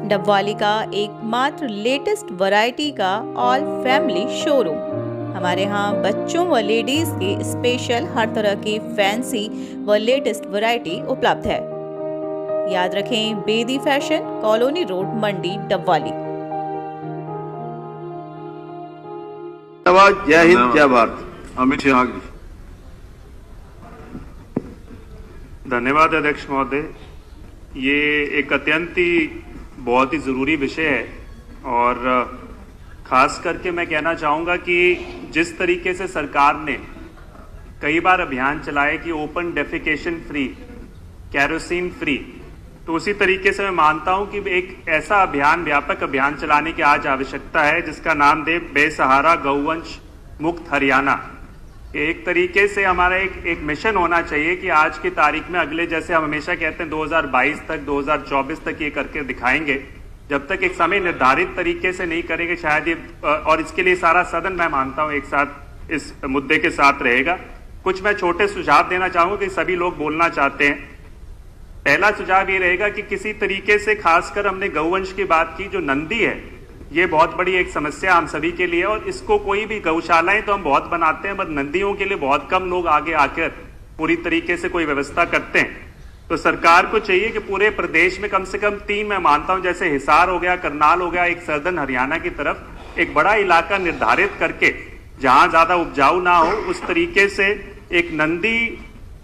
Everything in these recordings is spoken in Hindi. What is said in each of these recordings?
डबवाली का एकमात्र लेटेस्ट वैरायटी का ऑल फैमिली शोरूम। हमारे यहाँ बच्चों व लेडीज के स्पेशल हर तरह की फैंसी व लेटेस्ट वैरायटी उपलब्ध है। याद रखें, बेदी फैशन, कॉलोनी रोड, मंडी, डबवाली। जय हिंद, जय भारत। अमित शाह जी। धन्यवाद अध्यक्ष महोदय। ये एक अत्यंत ही बहुत ही ज़रूरी विषय है और ख़ास करके मैं कहना चाहूँगा कि जिस तरीके से सरकार ने कई बार अभियान चलाए कि open defecation free, kerosene free, तो उसी तरीके से मैं मानता हूँ कि एक ऐसा अभियान, व्यापक अभियान चलाने की आज आवश्यकता है जिसका नाम दे बेसहारा गौवंश मुक्त हरियाणा। एक तरीके से हमारा एक मिशन होना चाहिए कि आज की तारीख में अगले, जैसे हम हमेशा कहते हैं 2022 तक, 2024 तक ये करके दिखाएंगे। जब तक एक समय निर्धारित तरीके से नहीं करेंगे शायद ये, और इसके लिए सारा सदन मैं मानता हूं एक साथ इस मुद्दे के साथ रहेगा। कुछ मैं छोटे सुझाव देना चाहूंगा कि सभी लोग बोलना चाहते हैं। पहला सुझाव ये रहेगा कि किसी तरीके से, खासकर हमने गौवंश की बात की, जो नंदी है ये बहुत बड़ी एक समस्या हम सभी के लिए, और इसको कोई भी, गौशालाएं तो हम बहुत बनाते हैं पर नंदियों के लिए बहुत कम लोग आगे आकर पूरी तरीके से कोई व्यवस्था करते हैं। तो सरकार को चाहिए कि पूरे प्रदेश में कम से कम 3, मैं मानता हूं जैसे हिसार हो गया, करनाल हो गया, एक सर्दन हरियाणा की तरफ एक बड़ा इलाका निर्धारित करके जहां ज्यादा उपजाऊ ना हो, उस तरीके से एक नंदी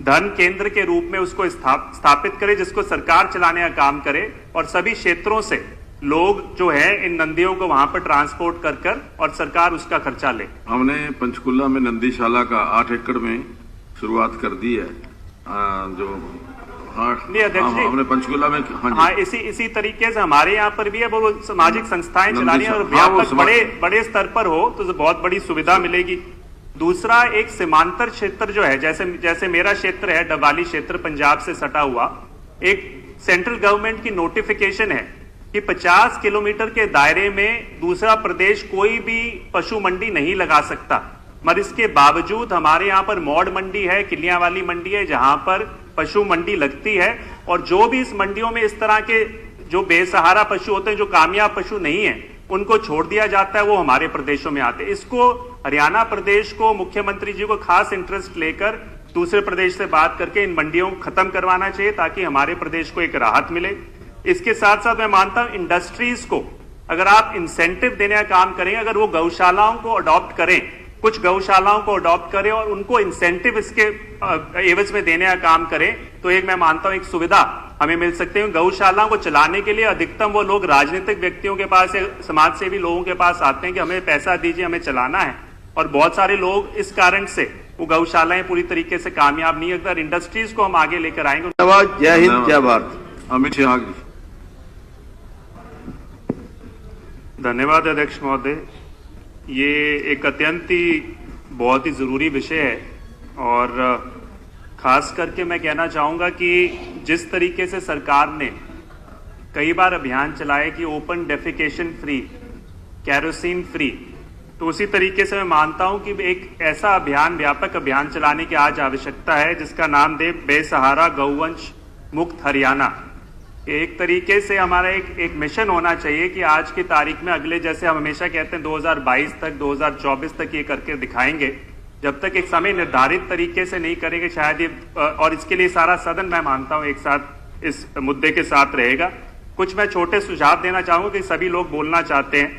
धन केंद्र के रूप में उसको स्थापित करे, जिसको सरकार चलाने का काम करे और सभी क्षेत्रों से लोग जो है इन नंदियों को वहां पर ट्रांसपोर्ट कर और सरकार उसका खर्चा ले। हमने पंचकुला में नंदीशाला का 8 एकड़ में शुरुआत कर दी है। जो हमने पंचकुला में इसी तरीके से हमारे यहाँ पर भी है, वो सामाजिक संस्थाएं चला रही है और व्यापक बड़े स्तर पर हो तो बहुत बड़ी सुविधा मिलेगी। दूसरा, एक सीमांतर क्षेत्र जो है, जैसे मेरा क्षेत्र है डबवाली क्षेत्र, पंजाब से सटा हुआ, एक सेंट्रल गवर्नमेंट की नोटिफिकेशन है कि 50 किलोमीटर के दायरे में दूसरा प्रदेश कोई भी पशु मंडी नहीं लगा सकता। मगर इसके बावजूद हमारे यहाँ पर मौड़ मंडी है, किलियां वाली मंडी है, जहां पर पशु मंडी लगती है, और जो भी इस मंडियों में इस तरह के जो बेसहारा पशु होते हैं, जो कामयाब पशु नहीं है, उनको छोड़ दिया जाता है, वो हमारे प्रदेशों में आते हैं। इसको हरियाणा प्रदेश को, मुख्यमंत्री जी को खास इंटरेस्ट लेकर दूसरे प्रदेश से बात करके इन मंडियों को खत्म करवाना चाहिए ताकि हमारे प्रदेश को एक राहत मिले। इसके साथ साथ मैं मानता हूं इंडस्ट्रीज को अगर आप इंसेंटिव देने का काम करें, अगर वो गौशालाओं को अडॉप्ट करें, कुछ गौशालाओं को अडॉप्ट करें और उनको इंसेंटिव इसके एवज में देने का काम करें, तो एक, मैं मानता हूं, एक सुविधा हमें मिल सकती है। गौशालाओं को चलाने के लिए अधिकतम वो लोग राजनीतिक व्यक्तियों के पास या समाज सेवी लोगों के पास आते हैं कि हमें पैसा दीजिए, हमें चलाना है, और बहुत सारे लोग इस कारण से वो गौशालाएं पूरी तरीके से कामयाब नहीं है। अगर इंडस्ट्रीज को हम आगे लेकर आएंगे। जय हिंद, जय भारत। अमित शाह जी। धन्यवाद अध्यक्ष महोदय। ये एक अत्यंत ही बहुत ही ज़रूरी विषय है और ख़ास करके मैं कहना चाहूँगा कि जिस तरीके से सरकार ने कई बार अभियान चलाए कि open defecation free, kerosene free, तो उसी तरीके से मैं मानता हूँ कि एक ऐसा अभियान, व्यापक अभियान चलाने की आज आवश्यकता है जिसका नाम दे बेसहारा गौवंश मुक्त हरियाणा। एक तरीके से हमारा एक मिशन होना चाहिए कि आज की तारीख में अगले, जैसे हम हमेशा कहते हैं 2022 तक, 2024 तक ये करके दिखाएंगे। जब तक एक समय निर्धारित तरीके से नहीं करेंगे शायद ये, और इसके लिए सारा सदन मैं मानता हूं एक साथ इस मुद्दे के साथ रहेगा। कुछ मैं छोटे सुझाव देना चाहूंगा कि सभी लोग बोलना चाहते हैं।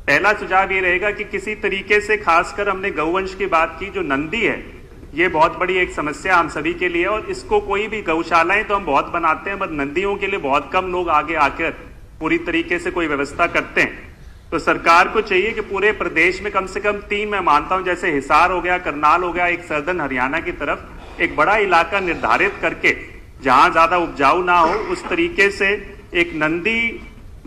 पहला सुझाव ये रहेगा कि किसी तरीके से, खासकर हमने गौवंश की बात की, जो नंदी है ये बहुत बड़ी एक समस्या हम सभी के लिए, और इसको कोई भी, गौशालाएं तो हम बहुत बनाते हैं पर नंदियों के लिए बहुत कम लोग आगे आकर पूरी तरीके से कोई व्यवस्था करते हैं। तो सरकार को चाहिए कि पूरे प्रदेश में कम से कम 3, मैं मानता हूं जैसे हिसार हो गया, करनाल हो गया, एक सर्दन हरियाणा की तरफ एक बड़ा इलाका निर्धारित करके जहां ज्यादा उपजाऊ ना हो, उस तरीके से एक नंदी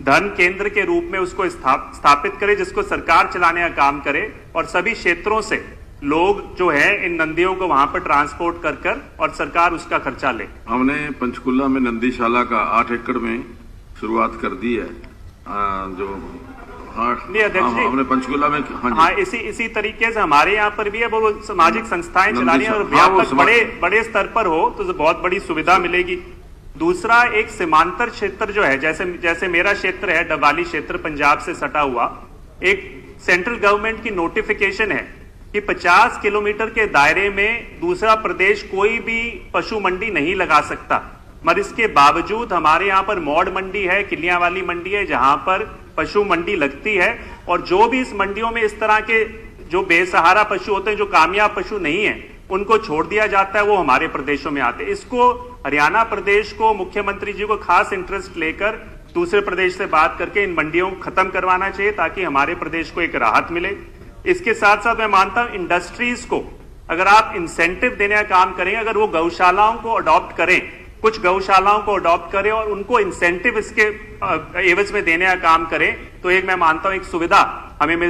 धन केंद्र के रूप में उसको स्थापित करे, जिसको सरकार चलाने का काम करे और सभी क्षेत्रों से लोग जो है इन नंदियों को वहां पर ट्रांसपोर्ट कर और सरकार उसका खर्चा ले। हमने पंचकुला में नंदीशाला का 8 एकड़ में शुरुआत कर दी है। जो हमने पंचकुला में इसी तरीके से हमारे यहाँ पर भी है, वो सामाजिक संस्थाएं चला रही है और व्यापक बड़े स्तर पर हो तो बहुत बड़ी सुविधा मिलेगी। दूसरा एक सीमांतर क्षेत्र जो है, जैसे मेरा क्षेत्र है डबाली क्षेत्र, पंजाब से सटा हुआ, एक सेंट्रल गवर्नमेंट की नोटिफिकेशन है कि 50 किलोमीटर के दायरे में दूसरा प्रदेश कोई भी पशु मंडी नहीं लगा सकता। मगर इसके बावजूद हमारे यहाँ पर मौड़ मंडी है, किलियां वाली मंडी है, जहां पर पशु मंडी लगती है, और जो भी इस मंडियों में इस तरह के जो बेसहारा पशु होते हैं, जो कामयाब पशु नहीं है, उनको छोड़ दिया जाता है, वो हमारे प्रदेशों में आते हैं। इसको हरियाणा प्रदेश को, मुख्यमंत्री जी को खास इंटरेस्ट लेकर दूसरे प्रदेश से बात करके इन मंडियों को खत्म करवाना चाहिए, ताकि हमारे प्रदेश को एक राहत मिले। इसके साथ साथ मैं मानता हूं इंडस्ट्रीज को अगर आप इंसेंटिव देने का काम करें, अगर वो गौशालाओं को अडॉप्ट करें, कुछ गौशालाओं को अडॉप्ट करें और उनको इंसेंटिव इसके एवज में देने का काम करें, तो एक मैं मानता हूं एक सुविधा हमें मिल